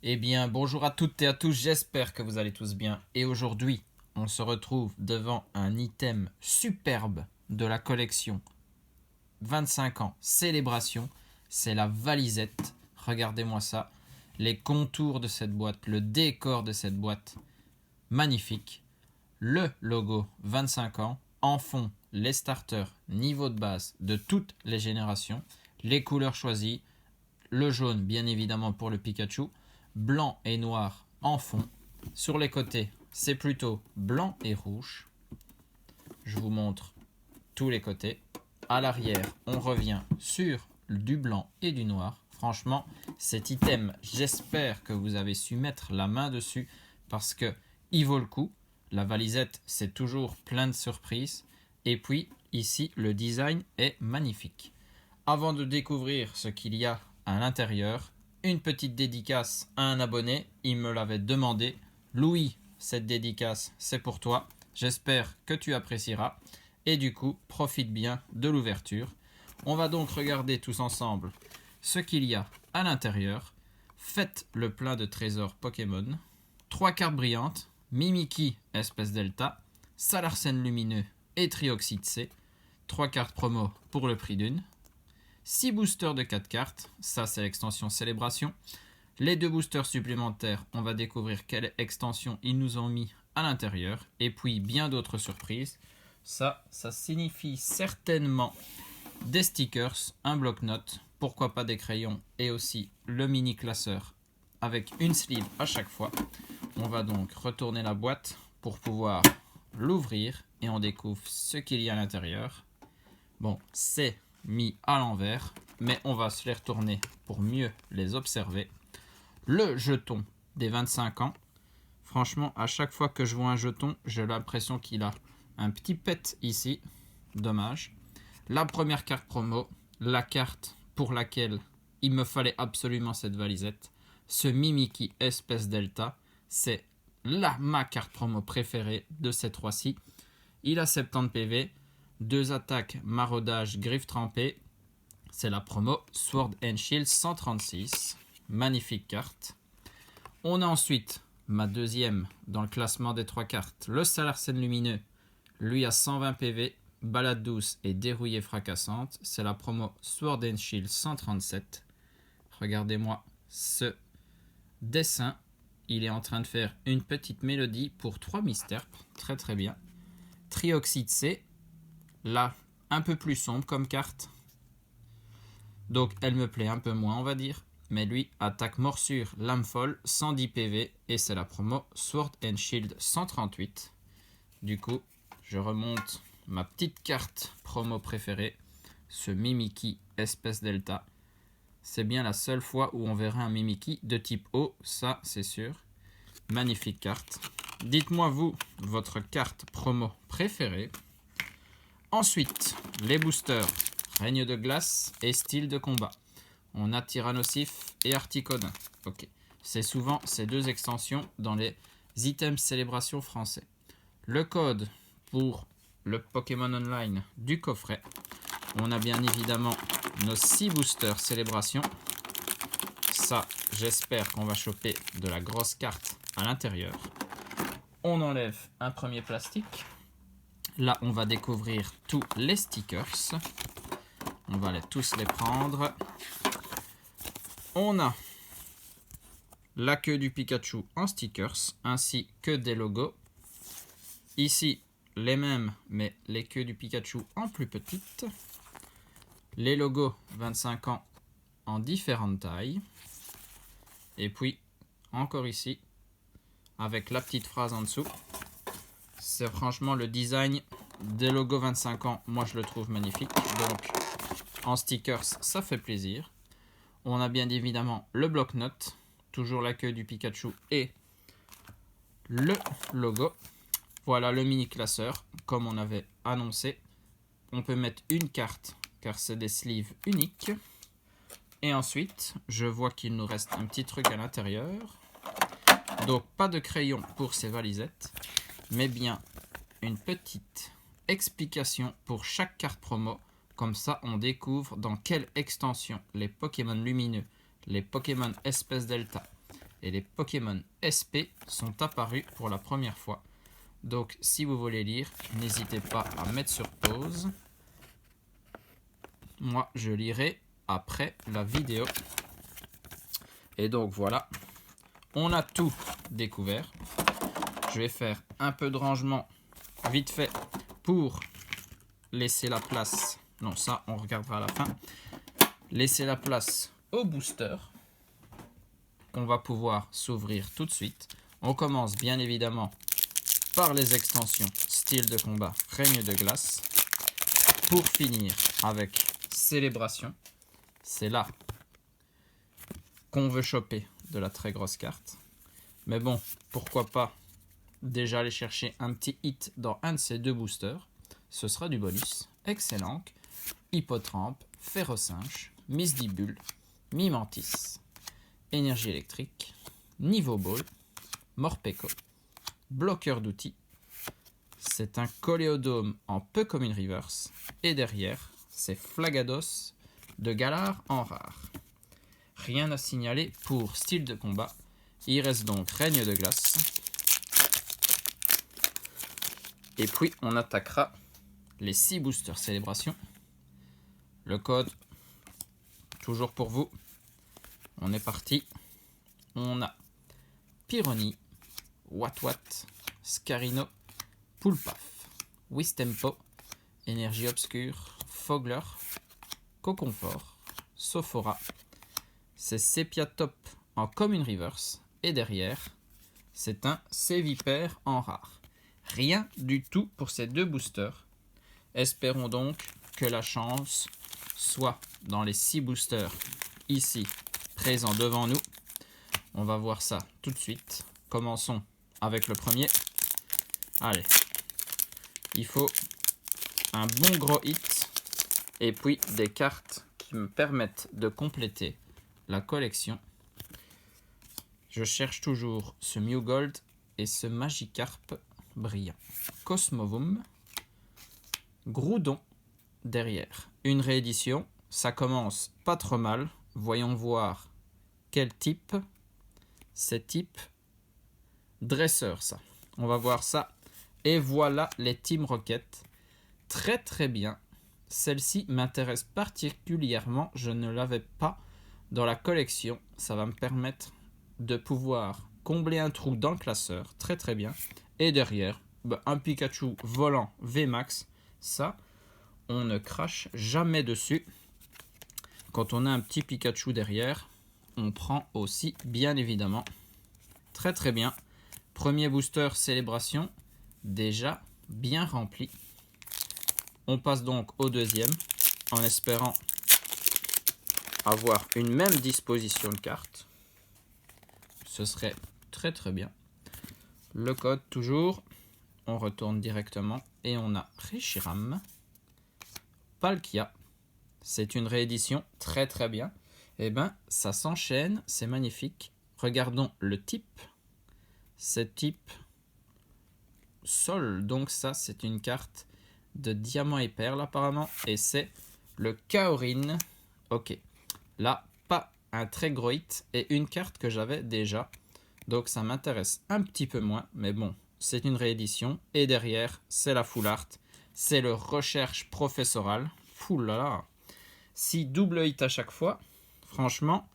Eh bien, bonjour à toutes et à tous, j'espère que vous allez tous bien. Et aujourd'hui, on se retrouve devant un item superbe de la collection 25 ans Célébration. C'est la valisette. Regardez-moi ça. Les contours de cette boîte, le décor de cette boîte, magnifique. Le logo 25 ans, en fond, les starters niveau de base de toutes les générations, les couleurs choisies, le jaune bien évidemment pour le Pikachu, blanc et noir en fond. Sur les côtés, c'est plutôt blanc et rouge. Je vous montre tous les côtés. À l'arrière, on revient sur du blanc et du noir. Franchement, cet item, j'espère que vous avez su mettre la main dessus parce que il vaut le coup. La valisette, c'est toujours plein de surprises. Et puis, ici, le design est magnifique. Avant de découvrir ce qu'il y a à l'intérieur, une petite dédicace à un abonné. Il me l'avait demandé. Louis, cette dédicace, c'est pour toi. J'espère que tu apprécieras. Et du coup, profite bien de l'ouverture. On va donc regarder tous ensemble ce qu'il y a à l'intérieur. Faites le plein de trésors Pokémon. 3 cartes brillantes. Mimikyu, espèce Delta. Salarsen lumineux et Trioxyde C. 3 cartes promo pour le prix d'une. 6 boosters de 4 cartes, ça c'est l'extension Célébration. Les 2 boosters supplémentaires, on va découvrir quelle extension ils nous ont mis à l'intérieur. Et puis bien d'autres surprises. Ça signifie certainement des stickers, un bloc-notes, pourquoi pas des crayons et aussi le mini classeur avec une sleeve à chaque fois. On va donc retourner la boîte pour pouvoir l'ouvrir et on découvre ce qu'il y a à l'intérieur. Bon, c'est mis à l'envers, mais on va se les retourner pour mieux les observer. Le jeton des 25 ans. Franchement, à chaque fois que je vois un jeton, j'ai l'impression qu'il a un petit pet ici. Dommage. La première carte promo, la carte pour laquelle il me fallait absolument cette valisette. Ce Mimikyu espèce Delta, c'est ma carte promo préférée de cette fois-ci. Il a 70 PV. 2 attaques, maraudage, griffe trempée. C'est la promo Sword and Shield 136. Magnifique carte. On a ensuite ma deuxième dans le classement des 3 cartes. Le Salarsen lumineux. Lui a 120 PV. Balade douce et dérouillée fracassante. C'est la promo Sword and Shield 137. Regardez-moi ce dessin. Il est en train de faire une petite mélodie pour 3 mystères. Très très bien. Trioxyde C. Là, un peu plus sombre comme carte. Donc, elle me plaît un peu moins, on va dire. Mais lui, attaque morsure, lame folle, 110 PV. Et c'est la promo Sword and Shield 138. Du coup, je remonte ma petite carte promo préférée. Ce Mimikyu espèce Delta. C'est bien la seule fois où on verra un Mimikyu de type eau. Ça, c'est sûr. Magnifique carte. Dites-moi, vous, votre carte promo préférée. Ensuite, les boosters, règne de glace et style de combat. On a Tyrannosif et Articodin. Ok. C'est souvent ces 2 extensions dans les items célébration français. Le code pour le Pokémon Online du coffret. On a bien évidemment nos 6 boosters célébration. Ça, j'espère qu'on va choper de la grosse carte à l'intérieur. On enlève un premier plastique. Là, on va découvrir tous les stickers. On va tous les prendre. On a la queue du Pikachu en stickers, ainsi que des logos. Ici, les mêmes, mais les queues du Pikachu en plus petites. Les logos 25 ans en différentes tailles. Et puis, encore ici, avec la petite phrase en dessous. C'est franchement le design des logos 25 ans, moi je le trouve magnifique. Donc en stickers, ça fait plaisir. On a bien évidemment le bloc-notes, toujours la queue du Pikachu et le logo. Voilà le mini classeur, comme on avait annoncé. On peut mettre une carte car c'est des sleeves uniques. Et ensuite, je vois qu'il nous reste un petit truc à l'intérieur. Donc pas de crayon pour ces valisettes, mais bien une petite explication pour chaque carte promo. Comme ça, on découvre dans quelle extension les Pokémon lumineux, les Pokémon espèce Delta et les Pokémon SP sont apparus pour la première fois. Donc si vous voulez lire, n'hésitez pas à mettre sur pause. Moi, je lirai après la vidéo. Et donc voilà, on a tout découvert. Je vais faire un peu de rangement vite fait pour laisser la place. Non, ça, on regardera à la fin. Laisser la place au booster qu'on va pouvoir s'ouvrir tout de suite. On commence bien évidemment par les extensions style de combat, règne de glace. Pour finir avec célébration. C'est là qu'on veut choper de la très grosse carte. Mais bon, pourquoi pas déjà aller chercher un petit hit dans un de ces deux boosters. Ce sera du bonus. Excellent. Hippotrampe, Ferrocinge, Misdibule, Mimantis, Énergie électrique, Niveau Ball, Morpeko, Bloqueur d'outils. C'est un Coléodome en peu comme une reverse. Et derrière, c'est Flagados de Galar en rare. Rien à signaler pour style de combat. Il reste donc Règne de glace. Et puis, on attaquera les 6 boosters célébration. Le code, toujours pour vous. On est parti. On a Pyroni, Watwat, Scarino, Poulpaf, Wistempo, Énergie obscure, Fogler, Coconfort, Sophora. C'est Sepiatop en commune reverse. Et derrière, c'est un Sévipère en rare. Rien du tout pour ces deux boosters. Espérons donc que la chance soit dans les 6 boosters ici présents devant nous. On va voir ça tout de suite. Commençons avec le premier. Allez, il faut un bon gros hit et puis des cartes qui me permettent de compléter la collection. Je cherche toujours ce Mew Gold et ce Magikarp brillant. Cosmovum, Groudon derrière. Une réédition, ça commence pas trop mal. Voyons voir quel type. C'est type dresseur, ça. On va voir ça. Et voilà les Team Rocket. Très très bien. Celle-ci m'intéresse particulièrement. Je ne l'avais pas dans la collection. Ça va me permettre de pouvoir combler un trou dans le classeur. Très très bien. Et derrière, un Pikachu volant VMAX. Ça, on ne crache jamais dessus. Quand on a un petit Pikachu derrière, on prend aussi, bien évidemment. Très très bien. Premier booster célébration, déjà bien rempli. On passe donc au deuxième, en espérant avoir une même disposition de cartes. Ce serait très très bien. Le code toujours, on retourne directement et on a Reshiram, Palkia. C'est une réédition très très bien. Et ben ça s'enchaîne, c'est magnifique. Regardons le type. C'est type Sol. Donc ça c'est une carte de diamant et perle apparemment. Et c'est le Kaorin. Ok. Là, pas un très gros hit. Et une carte que j'avais déjà. Donc ça m'intéresse un petit peu moins. Mais bon, c'est une réédition. Et derrière, c'est la full art. C'est le recherche professoral. Oulala. Si double hit à chaque fois, franchement,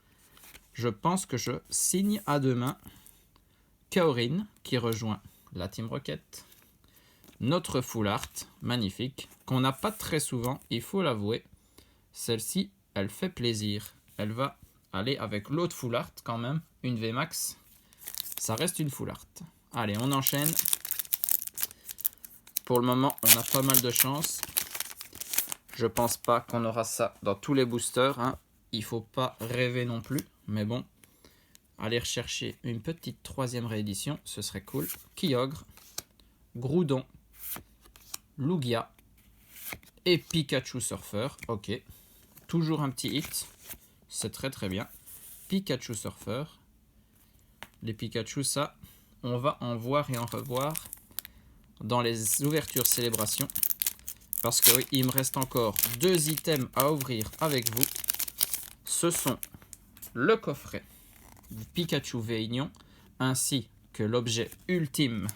je pense que je signe à deux mains. Kaorin qui rejoint la Team Rocket. Notre full art, magnifique, qu'on n'a pas très souvent, il faut l'avouer. Celle-ci, elle fait plaisir. Elle va aller avec l'autre full art quand même, une VMAX. Ça reste une full art. Allez, on enchaîne. Pour le moment, on a pas mal de chance. Je pense pas qu'on aura ça dans tous les boosters. Hein. Il faut pas rêver non plus. Mais bon, aller rechercher une petite troisième réédition, ce serait cool. Kyogre, Groudon, Lugia et Pikachu Surfer. Ok, toujours un petit hit. C'est très très bien. Pikachu Surfer. Les Pikachu, ça, on va en voir et en revoir dans les ouvertures célébrations. Parce que oui, il me reste encore 2 items à ouvrir avec vous. Ce sont le coffret Pikachu Véignon, ainsi que l'objet ultime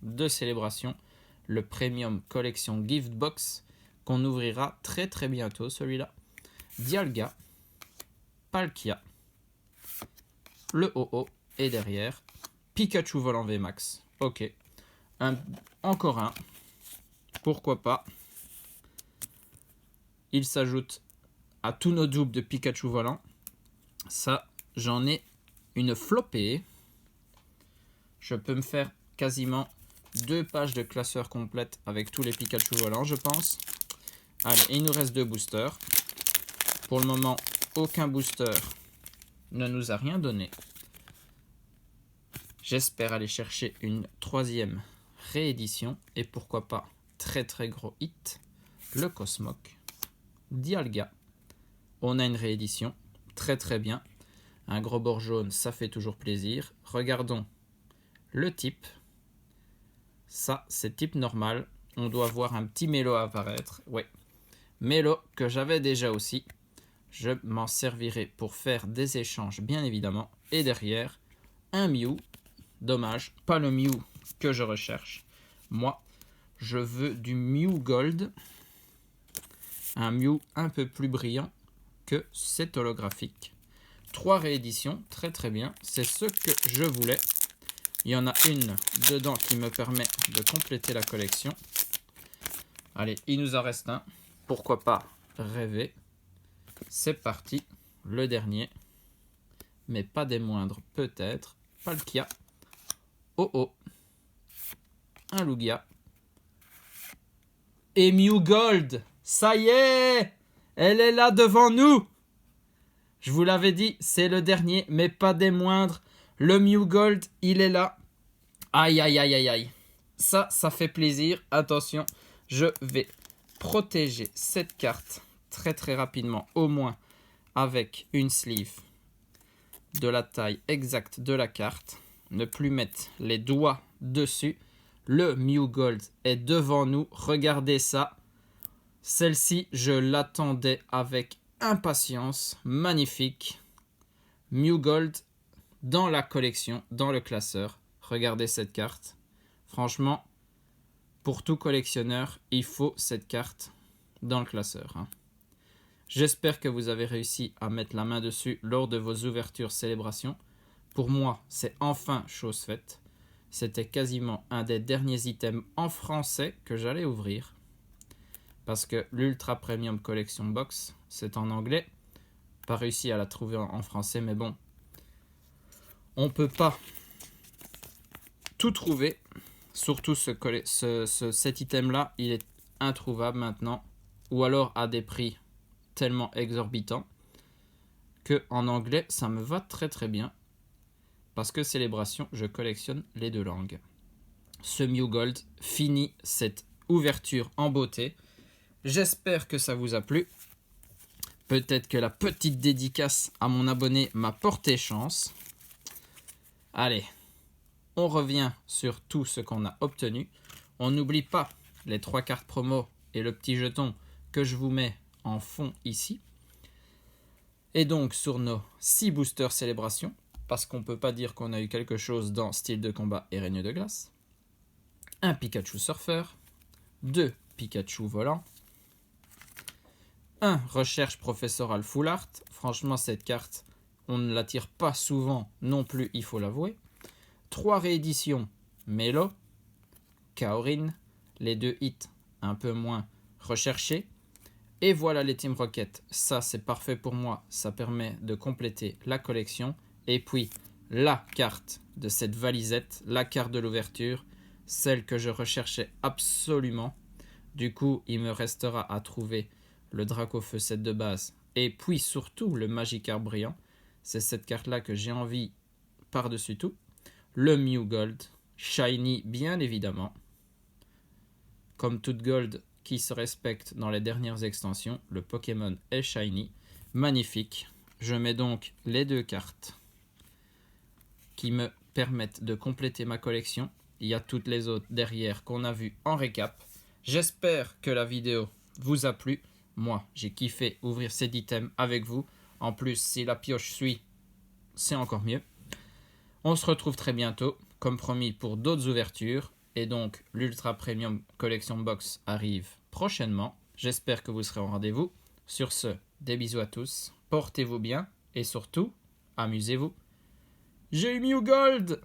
de célébration, le Premium Collection Gift Box, qu'on ouvrira très très bientôt, celui-là. Dialga, Palkia, le OO, et derrière, Pikachu Volant VMAX. Ok, encore un, pourquoi pas. Il s'ajoute à tous nos doubles de Pikachu Volant. Ça, j'en ai une flopée. Je peux me faire quasiment 2 pages de classeur complète avec tous les Pikachu volants, je pense. Allez, il nous reste 2 boosters. Pour le moment, aucun booster ne nous a rien donné. J'espère aller chercher une 3e réédition. Et pourquoi pas, très très gros hit, le Cosmog. Dialga. On a une réédition. Très très bien. Un gros bord jaune, ça fait toujours plaisir. Regardons le type. Ça, c'est type normal. On doit voir un petit Mélo apparaître. Ouais. Mélo que j'avais déjà aussi. Je m'en servirai pour faire des échanges, bien évidemment. Et derrière, un Mew. Dommage, pas le Mew que je recherche. Moi, je veux du Mew Gold. Un Mew un peu plus brillant que cet holographique. 3 rééditions, très très bien. C'est ce que je voulais. Il y en a une dedans qui me permet de compléter la collection. Allez, il nous en reste un. Pourquoi pas rêver. C'est parti. Le dernier. Mais pas des moindres, peut-être. Palkia. Oh. Un Lugia. Et Mew Gold. Ça y est! Elle est là devant nous! Je vous l'avais dit, c'est le dernier, mais pas des moindres. Le Mew Gold, il est là. Aïe, aïe, aïe, aïe, aïe. Ça fait plaisir. Attention, je vais protéger cette carte très, très rapidement. Au moins avec une sleeve de la taille exacte de la carte. Ne plus mettre les doigts dessus. Le Mew Gold est devant nous. Regardez ça. Celle-ci, je l'attendais avec impatience. Magnifique. Mew Gold dans la collection, dans le classeur. Regardez cette carte. Franchement, pour tout collectionneur, il faut cette carte dans le classeur. J'espère que vous avez réussi à mettre la main dessus lors de vos ouvertures célébrations. Pour moi, c'est enfin chose faite. C'était quasiment un des derniers items en français que j'allais ouvrir. Parce que l'Ultra Premium Collection Box, c'est en anglais. Pas réussi à la trouver en français, mais bon. On peut pas tout trouver. Surtout cet item-là, il est introuvable maintenant. Ou alors à des prix tellement exorbitants que en anglais, ça me va très très bien. Parce que Célébration, je collectionne les 2 langues. Ce Mew Gold finit cette ouverture en beauté. J'espère que ça vous a plu. Peut-être que la petite dédicace à mon abonné m'a porté chance. Allez, on revient sur tout ce qu'on a obtenu. On n'oublie pas les 3 cartes promo et le petit jeton que je vous mets en fond ici. Et donc sur nos 6 boosters célébration, parce qu'on ne peut pas dire qu'on a eu quelque chose dans style de combat et règne de glace. Un Pikachu surfeur, 2 Pikachu volants, un recherche professoral full art. Franchement, cette carte, on ne la tire pas souvent non plus, il faut l'avouer. 3 rééditions Mélo, Kaorin, les 2 hits un peu moins recherchés. Et voilà les Team Rocket. Ça, c'est parfait pour moi. Ça permet de compléter la collection. Et puis, la carte de cette valisette, la carte de l'ouverture, celle que je recherchais absolument. Du coup, il me restera à trouver le Dracofeu set de base. Et puis surtout, le Magikarp brillant. C'est cette carte-là que j'ai envie par-dessus tout. Le Mew Gold, Shiny bien évidemment. Comme toute Gold qui se respecte dans les dernières extensions, le Pokémon est Shiny. Magnifique. Je mets donc les 2 cartes qui me permettent de compléter ma collection. Il y a toutes les autres derrière qu'on a vues en récap. J'espère que la vidéo vous a plu. Moi, j'ai kiffé ouvrir cet item avec vous. En plus, si la pioche suit, c'est encore mieux. On se retrouve très bientôt, comme promis, pour d'autres ouvertures. Et donc, l'Ultra Premium Collection Box arrive prochainement. J'espère que vous serez au rendez-vous. Sur ce, des bisous à tous. Portez-vous bien et surtout, amusez-vous. J'ai eu Mew Gold!